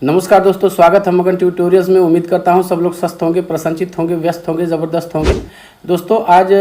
नमस्कार दोस्तों, स्वागत है मगन ट्यूटोरियल्स में। उम्मीद करता हूं सब लोग स्वस्थ होंगे, प्रसन्नचित होंगे, व्यस्त होंगे, ज़बरदस्त होंगे। दोस्तों, आज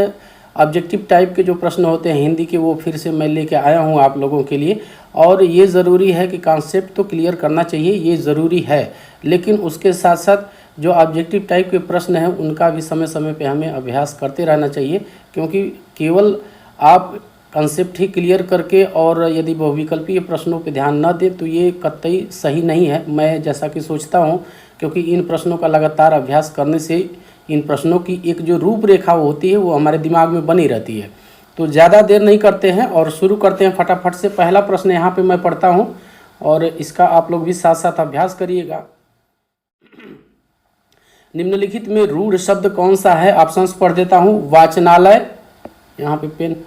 ऑब्जेक्टिव टाइप के जो प्रश्न होते हैं हिंदी के, वो फिर से मैं लेके आया हूं आप लोगों के लिए। और ये ज़रूरी है कि कॉन्सेप्ट तो क्लियर करना चाहिए, ये ज़रूरी है, लेकिन उसके साथ साथ जो ऑब्जेक्टिव टाइप के प्रश्न हैं उनका भी समय समय पर हमें अभ्यास करते रहना चाहिए, क्योंकि केवल आप कंसेप्ट ही क्लियर करके और यदि बहुविकल्पीय प्रश्नों पे ध्यान न दें तो ये कतई सही नहीं है, मैं जैसा कि सोचता हूँ। क्योंकि इन प्रश्नों का लगातार अभ्यास करने से इन प्रश्नों की एक जो रूपरेखा होती है वो हमारे दिमाग में बनी रहती है। तो ज़्यादा देर नहीं करते हैं और शुरू करते हैं फटाफट से। पहला प्रश्न यहाँ पे मैं पढ़ता हूँ और इसका आप लोग भी साथ साथ अभ्यास करिएगा। निम्नलिखित में रूढ़ शब्द कौन सा है? ऑप्शंस पढ़ देता हूँ। वाचनालय, यहाँ पे पेन,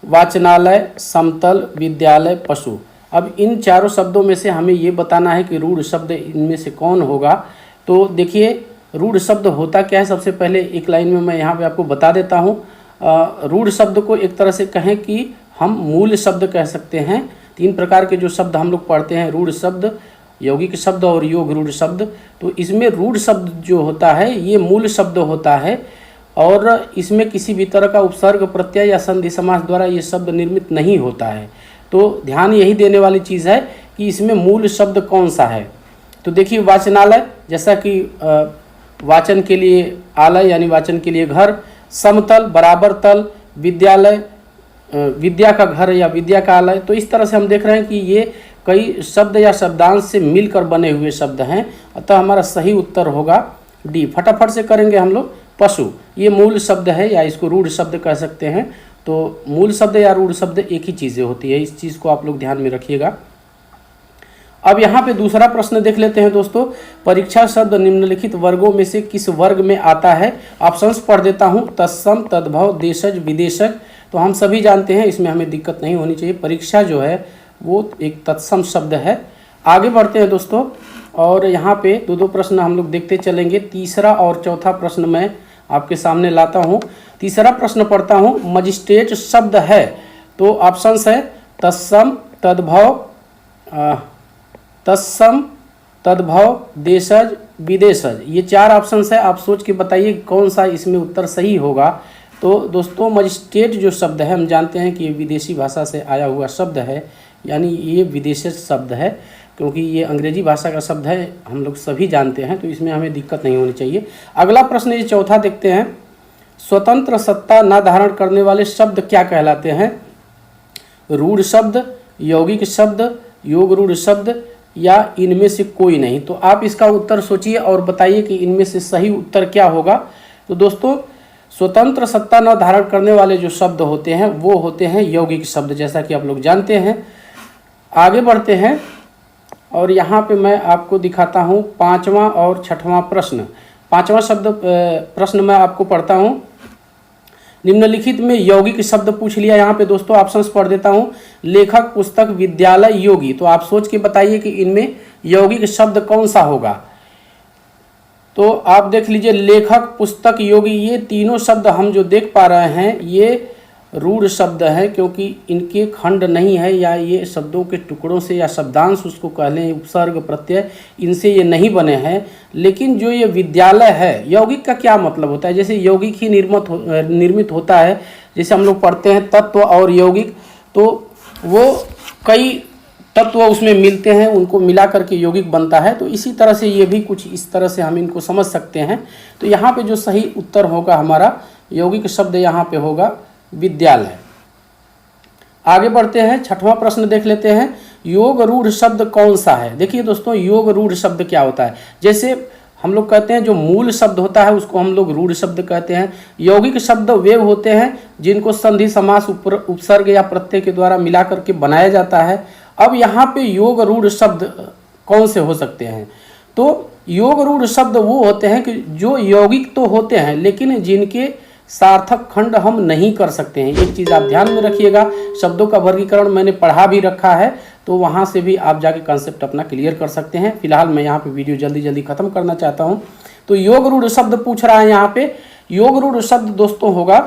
वाचनालय, समतल, विद्यालय, पशु। अब इन चारों शब्दों में से हमें ये बताना है कि रूढ़ शब्द इनमें से कौन होगा। तो देखिए, रूढ़ शब्द होता क्या है, सबसे पहले एक लाइन में मैं यहाँ पे आपको बता देता हूँ। रूढ़ शब्द को एक तरह से कहें कि हम मूल शब्द कह सकते हैं। तीन प्रकार के जो शब्द हम लोग पढ़ते हैं, रूढ़ शब्द, यौगिक शब्द और योग रूढ़ शब्द। तो इसमें रूढ़ शब्द जो होता है ये मूल शब्द होता है और इसमें किसी भी तरह का उपसर्ग, प्रत्यय या संधि समास द्वारा ये शब्द निर्मित नहीं होता है। तो ध्यान यही देने वाली चीज़ है कि इसमें मूल शब्द कौन सा है। तो देखिए, वाचनालय, जैसा कि वाचन के लिए आलय यानी वाचन के लिए घर, समतल बराबर तल, विद्यालय विद्या का घर या विद्या का आलय। तो इस तरह से हम देख रहे हैं कि ये कई शब्द या शब्दांश से मिलकर बने हुए शब्द हैं, अतः हमारा सही उत्तर होगा डी। फटाफट से करेंगे हम लोग। पशु, ये मूल शब्द है या इसको रूढ़ शब्द कह सकते हैं। तो मूल शब्द या रूढ़ शब्द एक ही चीज़ें होती है, इस चीज़ को आप लोग ध्यान में रखिएगा। अब यहाँ पे दूसरा प्रश्न देख लेते हैं दोस्तों। परीक्षा शब्द निम्नलिखित वर्गों में से किस वर्ग में आता है? ऑप्शंस पढ़ देता हूँ। तत्सम, तद्भव, देशज, विदेशज। तो हम सभी जानते हैं, इसमें हमें दिक्कत नहीं होनी चाहिए। परीक्षा जो है वो एक तत्सम शब्द है। आगे बढ़ते हैं दोस्तों, और यहाँ पे दो दो प्रश्न हम लोग देखते चलेंगे। तीसरा और चौथा प्रश्न मैं आपके सामने लाता हूँ। तीसरा प्रश्न पढ़ता हूँ। मजिस्ट्रेट शब्द है, तो ऑप्शंस है तत्सम, तद्भव, तत्सम, तद्भव, देशज, विदेशज। ये चार ऑप्शंस है, आप सोच के बताइए कौन सा इसमें उत्तर सही होगा। तो दोस्तों, मजिस्ट्रेट जो शब्द है हम जानते हैं कि ये विदेशी भाषा से आया हुआ शब्द है, यानी ये विदेशज शब्द है, क्योंकि ये अंग्रेजी भाषा का शब्द है, हम लोग सभी जानते हैं। तो इसमें हमें दिक्कत नहीं होनी चाहिए। अगला प्रश्न ये चौथा देखते हैं। स्वतंत्र सत्ता न धारण करने वाले शब्द क्या कहलाते हैं? रूढ़ शब्द, यौगिक शब्द, योग रूढ़ शब्द या इनमें से कोई नहीं। तो आप इसका उत्तर सोचिए और बताइए कि इनमें से सही उत्तर क्या होगा। तो दोस्तों, स्वतंत्र सत्ता न धारण करने वाले जो शब्द होते हैं वो होते हैं यौगिक शब्द, जैसा कि आप लोग जानते हैं। आगे बढ़ते हैं और यहाँ पे मैं आपको दिखाता हूँ पांचवा और छठवां प्रश्न। पांचवा प्रश्न मैं आपको पढ़ता हूँ। निम्नलिखित में यौगिक शब्द पूछ लिया। यहाँ पे दोस्तों ऑप्शंस पढ़ देता हूँ। लेखक, पुस्तक, विद्यालय, योगी। तो आप सोच के बताइए कि इनमें यौगिक शब्द कौन सा होगा। तो आप देख लीजिए, लेखक, पुस्तक, योगी, ये तीनों शब्द हम जो देख पा रहे हैं ये रूढ़ शब्द है, क्योंकि इनके खंड नहीं है या ये शब्दों के टुकड़ों से या शब्दांश उसको कह लें, उपसर्ग, प्रत्यय, इनसे ये नहीं बने हैं। लेकिन जो ये विद्यालय है, यौगिक का क्या मतलब होता है? जैसे यौगिक ही निर्मित होता है, जैसे हम लोग पढ़ते हैं तत्व और यौगिक, तो वो कई तत्व उसमें मिलते हैं, उनको मिला करके यौगिक बनता है। तो इसी तरह से ये भी कुछ इस तरह से हम इनको समझ सकते हैं। तो यहाँ पे जो सही उत्तर होगा हमारा, यौगिक शब्द यहाँ पे होगा विद्यालय। आगे बढ़ते हैं, छठवां प्रश्न देख लेते हैं। योग रूढ़ शब्द कौन सा है? देखिए दोस्तों, योग रूढ़ शब्द क्या होता है? जैसे हम लोग कहते हैं जो मूल शब्द होता है उसको हम लोग रूढ़ शब्द कहते हैं। यौगिक शब्द वे होते हैं जिनको संधि समास, उपसर्ग या प्रत्यय के द्वारा मिला करके बनाया जाता है। अब यहाँ पे योग रूढ़ शब्द कौन से हो सकते हैं? तो योग रूढ़ शब्द वो होते हैं कि जो यौगिक तो होते हैं लेकिन जिनके सार्थक खंड हम नहीं कर सकते हैं। एक चीज़ आप ध्यान में रखिएगा, शब्दों का वर्गीकरण मैंने पढ़ा भी रखा है, तो वहाँ से भी आप जाके कंसेप्ट अपना क्लियर कर सकते हैं। फिलहाल मैं यहाँ पे वीडियो जल्दी जल्दी खत्म करना चाहता हूँ। तो योग रूढ़ शब्द पूछ रहा है यहाँ पे। योग रूढ़ शब्द दोस्तों होगा,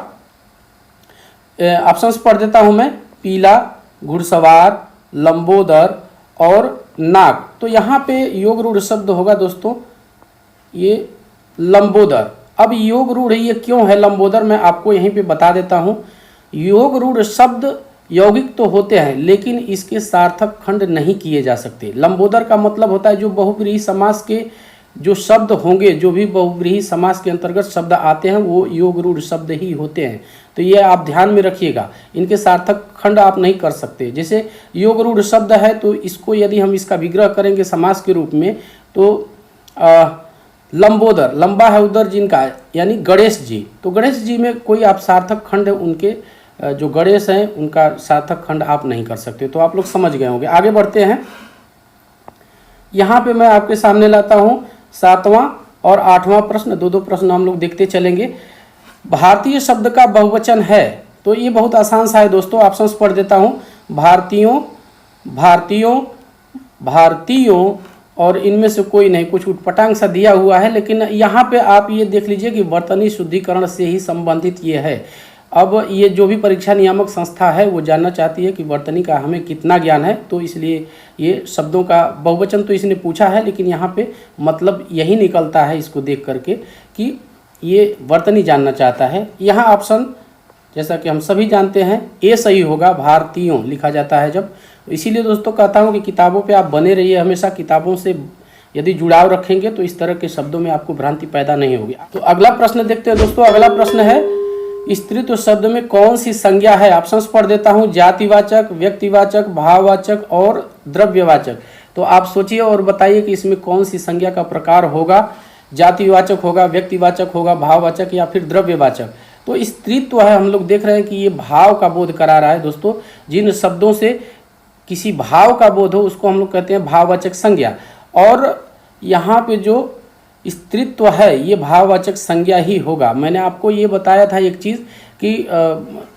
ऑप्शंस पढ़ देता हूँ मैं। पीला, घुड़सवार, लंबोदर और नाक। तो यहाँ पे योग रूढ़ शब्द होगा दोस्तों ये लंबोदर। अब योग रूढ़ ये क्यों है लंबोदर, मैं आपको यहीं पे बता देता हूँ। योग रूढ़ शब्द यौगिक तो होते हैं लेकिन इसके सार्थक खंड नहीं किए जा सकते। लंबोदर का मतलब होता है जो बहुव्रीहि समास के जो शब्द होंगे, जो भी बहुव्रीहि समास के अंतर्गत शब्द आते हैं वो योग रूढ़ शब्द ही होते हैं। तो ये आप ध्यान में रखिएगा, इनके सार्थक खंड आप नहीं कर सकते। जैसे योग रूढ़ शब्द है तो इसको यदि हम इसका विग्रह करेंगे समास के रूप में तो लंबोदर, लंबा है उदर जिनका, यानी गणेश जी। तो गणेश जी में कोई आप सार्थक खंड उनके जो गणेश हैं उनका सार्थक खंड आप नहीं कर सकते। तो आप लोग समझ गए होंगे। आगे बढ़ते हैं। यहाँ पे मैं आपके सामने लाता हूँ 7वां और 8वां प्रश्न, दो प्रश्न हम लोग देखते चलेंगे। भारतीय शब्द का बहुवचन है, तो ये बहुत आसान सा है दोस्तों, ऑप्शंस पढ़ देता हूँ। भारतीयों, भारतीयों, भारतीयों और इनमें से कोई नहीं, कुछ उटपटांग सा दिया हुआ है। लेकिन यहाँ पे आप ये देख लीजिए कि वर्तनी शुद्धिकरण से ही संबंधित ये है। अब ये जो भी परीक्षा नियामक संस्था है वो जानना चाहती है कि वर्तनी का हमें कितना ज्ञान है, तो इसलिए ये शब्दों का बहुवचन तो इसने पूछा है, लेकिन यहाँ पे मतलब यही निकलता है इसको देख करके कि ये वर्तनी जानना चाहता है। यहाँ ऑप्शन जैसा कि हम सभी जानते हैं ए सही होगा, भारतीयों लिखा जाता है जब। इसीलिए दोस्तों कहता हूँ कि किताबों पे आप बने रहिए, हमेशा किताबों से यदि जुड़ाव रखेंगे तो इस तरह के शब्दों में आपको भ्रांति पैदा नहीं होगी। तो अगला प्रश्न देखते हैं दोस्तों। अगला प्रश्न है स्त्रीत्व शब्द में कौन सी संज्ञा है। ऑप्शंस पढ़ देता हूँ। जातिवाचक, व्यक्तिवाचक, भाववाचक और द्रव्यवाचक। तो आप सोचिए और बताइए कि इसमें कौन सी संज्ञा का प्रकार होगा। जातिवाचक होगा, व्यक्तिवाचक होगा, भाववाचक या फिर द्रव्यवाचक। तो स्त्रीत्व है, हम लोग देख रहे हैं कि ये भाव का बोध करा रहा है दोस्तों। जिन शब्दों से किसी भाव का बोध हो उसको हम लोग कहते हैं भाववाचक संज्ञा। और यहाँ पे जो स्त्रीत्व है ये भाववाचक संज्ञा ही होगा। मैंने आपको ये बताया था एक चीज़ कि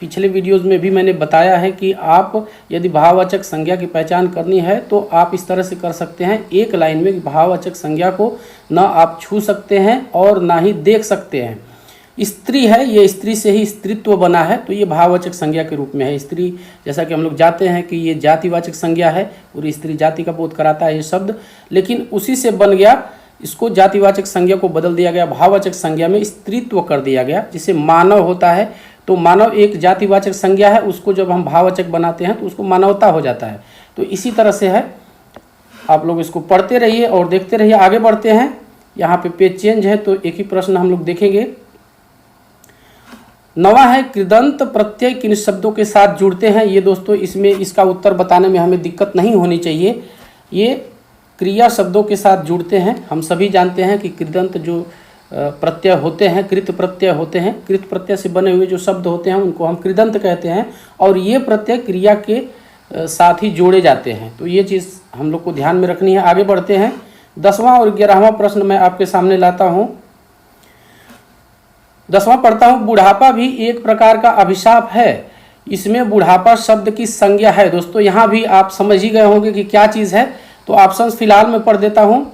पिछले वीडियोस में भी मैंने बताया है कि आप यदि भाववाचक संज्ञा की पहचान करनी है तो आप इस तरह से कर सकते हैं एक लाइन में कि भाववाचक संज्ञा को ना आप छू सकते हैं और ना ही देख सकते हैं। स्त्री है, ये स्त्री से ही स्त्रीत्व बना है, तो ये भाववाचक संज्ञा के रूप में है। स्त्री जैसा कि हम लोग जानते हैं कि ये जातिवाचक संज्ञा है, पूरी स्त्री जाति का बोध कराता है ये शब्द, लेकिन उसी से बन गया, इसको जातिवाचक संज्ञा को बदल दिया गया, भाववाचक संज्ञा में स्त्रीत्व कर दिया गया। जिसे मानव होता है तो मानव एक जातिवाचक संज्ञा है, उसको जब हम भाववाचक बनाते हैं तो उसको मानवता हो जाता है। तो इसी तरह से है, आप लोग इसको पढ़ते रहिए और देखते रहिए। आगे बढ़ते हैं। यहाँ पे पेज चेंज है तो एक ही प्रश्न हम लोग देखेंगे। 9वां है कृदंत प्रत्यय किन शब्दों के साथ जुड़ते हैं। ये दोस्तों इसमें इसका उत्तर बताने में हमें दिक्कत नहीं होनी चाहिए। ये क्रिया शब्दों के साथ जुड़ते हैं। हम सभी जानते हैं कि कृदंत जो प्रत्यय होते हैं, कृत प्रत्यय होते हैं, कृत प्रत्यय से बने हुए जो शब्द होते हैं उनको हम कृदंत कहते हैं, और ये प्रत्यय क्रिया के साथ ही जोड़े जाते हैं। तो ये चीज़ हम लोग को ध्यान में रखनी है। आगे बढ़ते हैं। 10वां और 11वां प्रश्न मैं आपके सामने लाता हूँ। 10वां पढ़ता हूँ। बुढ़ापा भी एक प्रकार का अभिशाप है, इसमें बुढ़ापा शब्द की संज्ञा है। दोस्तों यहाँ भी आप समझ ही गए होंगे कि क्या चीज़ है। तो ऑप्शंस फिलहाल मैं पढ़ देता हूँ।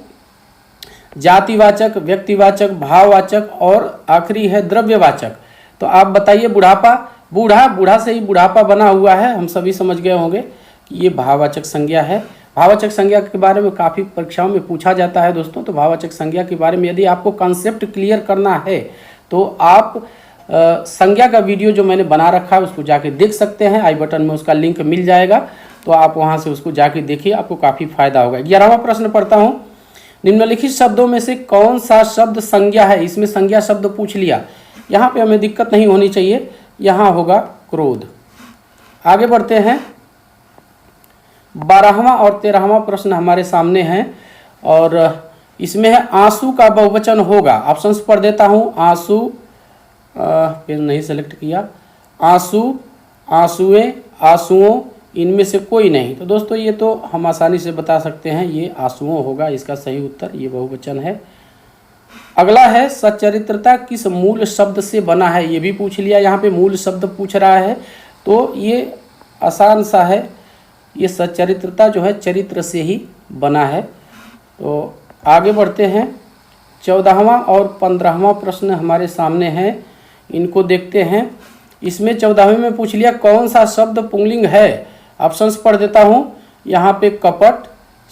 जातिवाचक, व्यक्तिवाचक, भाववाचक और आखिरी है द्रव्यवाचक। तो आप बताइए बुढ़ापा, बूढ़ा से ही बुढ़ापा बना हुआ है, हम सभी समझ गए होंगे कि ये भाववाचक संज्ञा है। भाववाचक संज्ञा के बारे में काफ़ी परीक्षाओं में पूछा जाता है दोस्तों। तो भाववाचक संज्ञा के बारे में यदि आपको कॉन्सेप्ट क्लियर करना है तो आप संज्ञा का वीडियो जो मैंने बना रखा है उसको जाके देख सकते हैं। आई बटन में उसका लिंक मिल जाएगा, तो आप वहां से उसको जाके देखिए, आपको काफ़ी फायदा होगा। 11वां प्रश्न पढ़ता हूँ। निम्नलिखित शब्दों में से कौन सा शब्द संज्ञा है। इसमें संज्ञा शब्द पूछ लिया, यहाँ पे हमें दिक्कत नहीं होनी चाहिए। यहाँ होगा क्रोध। आगे बढ़ते हैं। 12वां और 13वां प्रश्न हमारे सामने हैं और इसमें है आंसू का बहुवचन होगा। ऑप्शंस पढ़ देता हूँ। आंसू, पेन नहीं सेलेक्ट किया, आंसू, आंसुएं, आंसुओं, इनमें से कोई नहीं। तो दोस्तों ये तो हम आसानी से बता सकते हैं, ये आंसुओं होगा इसका सही उत्तर, ये बहुवचन है। अगला है सच्चरित्रता किस मूल शब्द से बना है। ये भी पूछ लिया, यहाँ पे मूल शब्द पूछ रहा है, तो ये आसान सा है। ये सच्चरित्रता जो है चरित्र से ही बना है। तो आगे बढ़ते हैं। 14वां और 15वां प्रश्न हमारे सामने हैं, इनको देखते हैं। इसमें 14वें में पूछ लिया कौन सा शब्द पुंगलिंग है। ऑप्शंस पढ़ देता हूँ। यहाँ पे कपट,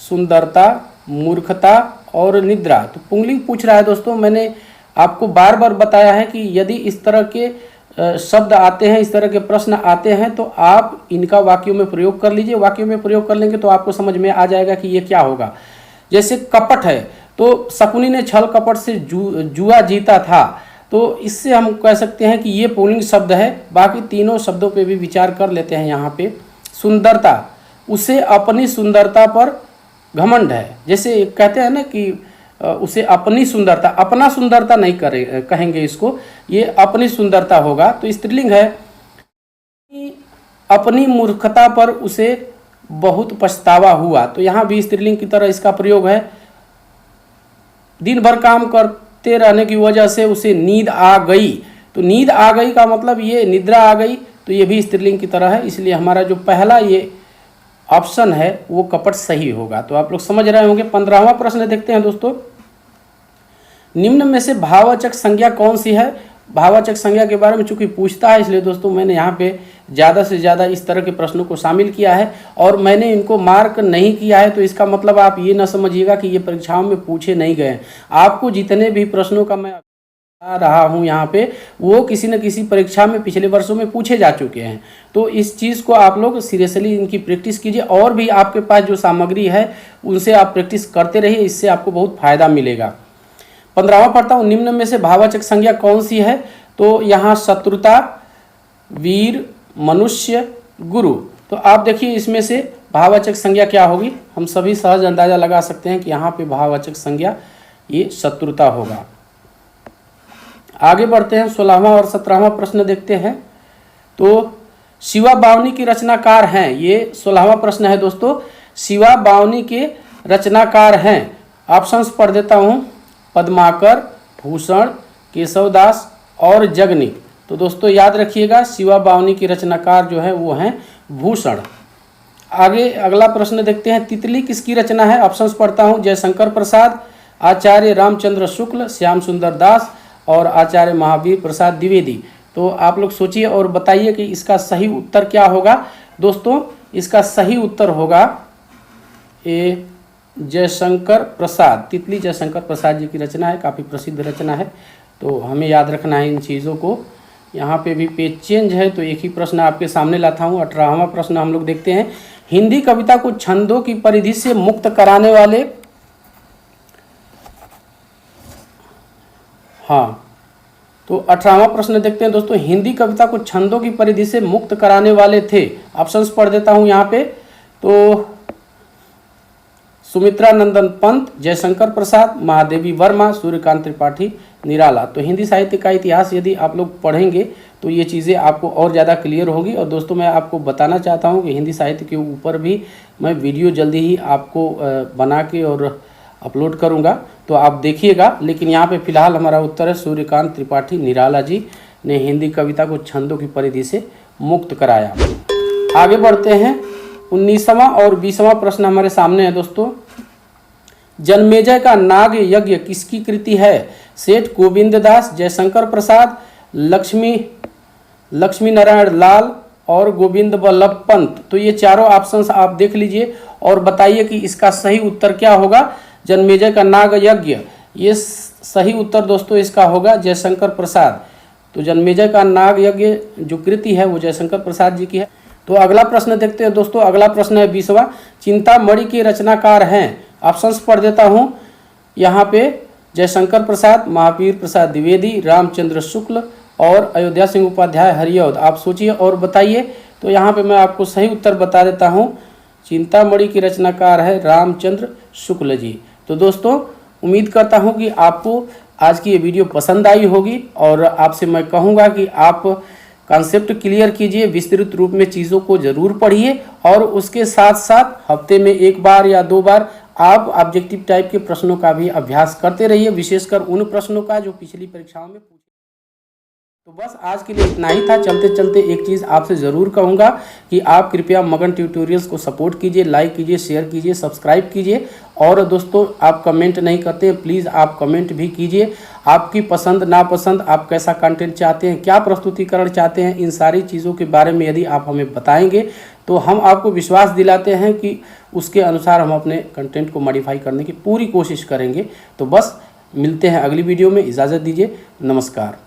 सुंदरता, मूर्खता और निद्रा। तो पुंगलिंग पूछ रहा है दोस्तों। मैंने आपको बार बार बताया है कि यदि इस तरह के शब्द आते हैं, इस तरह के प्रश्न आते हैं, तो आप इनका वाक्यों में प्रयोग कर लीजिए। वाक्यों में प्रयोग कर लेंगे तो आपको समझ में आ जाएगा कि ये क्या होगा। जैसे कपट है, तो शकुनी ने छल कपट से जुआ जीता था, तो इससे हम कह सकते हैं कि ये पुल्लिंग शब्द है। बाकी तीनों शब्दों पे भी विचार कर लेते हैं। यहाँ पे सुंदरता, उसे अपनी सुंदरता पर घमंड है। जैसे कहते हैं ना कि उसे अपनी सुंदरता, अपना सुंदरता नहीं कहेंगे इसको, ये अपनी सुंदरता होगा। तो स्त्रीलिंग है। अपनी मूर्खता पर उसे बहुत पछतावा हुआ, तो यहाँ भी स्त्रीलिंग की तरह इसका प्रयोग है। दिन भर काम करते रहने की वजह से उसे नींद आ गई, तो नींद आ गई का मतलब ये निद्रा आ गई, तो ये भी स्त्रीलिंग की तरह है। इसलिए हमारा जो पहला ये ऑप्शन है वो कपट सही होगा। तो आप लोग समझ रहे होंगे। 15वां प्रश्न देखते हैं दोस्तों। निम्न में से भाववाचक संज्ञा कौन सी है? भाववाचक संज्ञा के बारे में चूंकि पूछता है, इसलिए दोस्तों मैंने यहाँ पे ज़्यादा से ज़्यादा इस तरह के प्रश्नों को शामिल किया है और मैंने इनको मार्क नहीं किया है। तो इसका मतलब आप ये ना समझिएगा कि ये परीक्षाओं में पूछे नहीं गए। आपको जितने भी प्रश्नों का मैं बता रहा हूँ यहाँ पे, वो किसी न किसी परीक्षा में पिछले वर्षों में पूछे जा चुके हैं। तो इस चीज़ को आप लोग सीरियसली इनकी प्रैक्टिस कीजिए और भी आपके पास जो सामग्री है उनसे आप प्रैक्टिस करते रहिए, इससे आपको बहुत फायदा मिलेगा। 15वां पढ़ता हूँ। निम्न में से भाववाचक संज्ञा कौन सी है? तो यहाँ शत्रुता, वीर, मनुष्य, गुरु। तो आप देखिए इसमें से भाववाचक संज्ञा क्या होगी। हम सभी सहज अंदाजा लगा सकते हैं कि यहाँ पे भाववाचक संज्ञा ये शत्रुता होगा। आगे बढ़ते हैं। 16वां और 17वां प्रश्न देखते हैं। तो शिवा बावनी की रचनाकार हैं, ये 16वां प्रश्न है दोस्तों। शिवा बावनी के रचनाकार हैं। ऑप्शंस पढ़ देता हूँ। पद्माकर, भूषण, केशवदास और जगनिक। तो दोस्तों याद रखिएगा, शिवा बावनी की रचनाकार जो है वो हैं भूषण। आगे अगला प्रश्न देखते हैं। तितली किसकी रचना है? ऑप्शंस पढ़ता हूँ। जयशंकर प्रसाद, आचार्य रामचंद्र शुक्ल, श्याम सुंदर दास और आचार्य महावीर प्रसाद द्विवेदी। तो आप लोग सोचिए और बताइए कि इसका सही उत्तर क्या होगा। दोस्तों इसका सही उत्तर होगा ए जयशंकर प्रसाद। तितली जयशंकर प्रसाद जी की रचना है, काफ़ी प्रसिद्ध रचना है। तो हमें याद रखना है इन चीज़ों को। यहाँ पे भी पेज चेंज है तो एक ही प्रश्न आपके सामने लाता हूँ। 18वां प्रश्न हम लोग देखते हैं। हिंदी कविता को छंदों की परिधि से मुक्त कराने वाले, हाँ, तो 18वां प्रश्न देखते हैं दोस्तों। हिंदी कविता को छंदों की परिधि से मुक्त कराने वाले थे। ऑप्शंस पढ़ देता हूँ यहाँ पे। तो सुमित्रा नंदन पंत, जयशंकर प्रसाद, महादेवी वर्मा, सूर्यकांत त्रिपाठी, निराला। तो हिंदी साहित्य का इतिहास यदि आप लोग पढ़ेंगे तो ये चीज़ें आपको और ज़्यादा क्लियर होगी। और दोस्तों मैं आपको बताना चाहता हूँ कि हिंदी साहित्य के ऊपर भी मैं वीडियो जल्दी ही आपको बना के और अपलोड करूँगा, तो आप देखिएगा। लेकिन यहाँ पे फिलहाल हमारा उत्तर है सूर्यकांत त्रिपाठी निराला जी ने हिंदी कविता को छंदों की परिधि से मुक्त कराया। आगे बढ़ते हैं। 19वां और 20वां प्रश्न हमारे सामने है दोस्तों। जन्मेजय का नाग यज्ञ किसकी कृति है? सेठ गोविंद दास, जयशंकर प्रसाद, लक्ष्मी नारायण लाल और गोविंद बल्लभ पंत। तो ये चारों ऑप्शंस आप देख लीजिए और बताइए कि इसका सही उत्तर क्या होगा। जन्मेजय का नाग यज्ञ, ये सही उत्तर दोस्तों इसका होगा जयशंकर प्रसाद। तो जन्मेजय का नाग यज्ञ जो कृति है वो जयशंकर प्रसाद जी की है। तो अगला प्रश्न देखते हैं दोस्तों। अगला प्रश्न है 20वां। चिंतामणि के रचनाकार हैं। ऑप्शंस पढ़ देता हूँ यहाँ पे। जयशंकर प्रसाद, महावीर प्रसाद द्विवेदी, रामचंद्र शुक्ल और अयोध्या सिंह उपाध्याय हरिऔध। आप सोचिए और बताइए। तो यहाँ पे मैं आपको सही उत्तर बता देता हूँ। चिंतामणि की रचनाकार है रामचंद्र शुक्ल जी। तो दोस्तों उम्मीद करता हूँ कि आपको आज की ये वीडियो पसंद आई होगी और आपसे मैं कहूँगा कि आप कॉन्सेप्ट क्लियर कीजिए, विस्तृत रूप में चीज़ों को ज़रूर पढ़िए और उसके साथ साथ हफ्ते में 1 बार या 2 बार आप ऑब्जेक्टिव टाइप के प्रश्नों का भी अभ्यास करते रहिए, विशेषकर उन प्रश्नों का जो पिछली परीक्षाओं में पूछे। तो बस आज के लिए इतना ही था। चलते चलते एक चीज़ आपसे ज़रूर कहूँगा कि आप कृपया मगन ट्यूटोरियल्स को सपोर्ट कीजिए, लाइक कीजिए, शेयर कीजिए, सब्सक्राइब कीजिए। और दोस्तों आप कमेंट नहीं करते हैं, प्लीज़ आप कमेंट भी कीजिए। आपकी पसंद नापसंद, आप कैसा कंटेंट चाहते हैं, क्या प्रस्तुतिकरण चाहते हैं, इन सारी चीज़ों के बारे में यदि आप हमें बताएंगे तो हम आपको विश्वास दिलाते हैं कि उसके अनुसार हम अपने कंटेंट को मॉडिफाई करने की पूरी कोशिश करेंगे। तो बस मिलते हैं अगली वीडियो में, इजाज़त दीजिए, नमस्कार।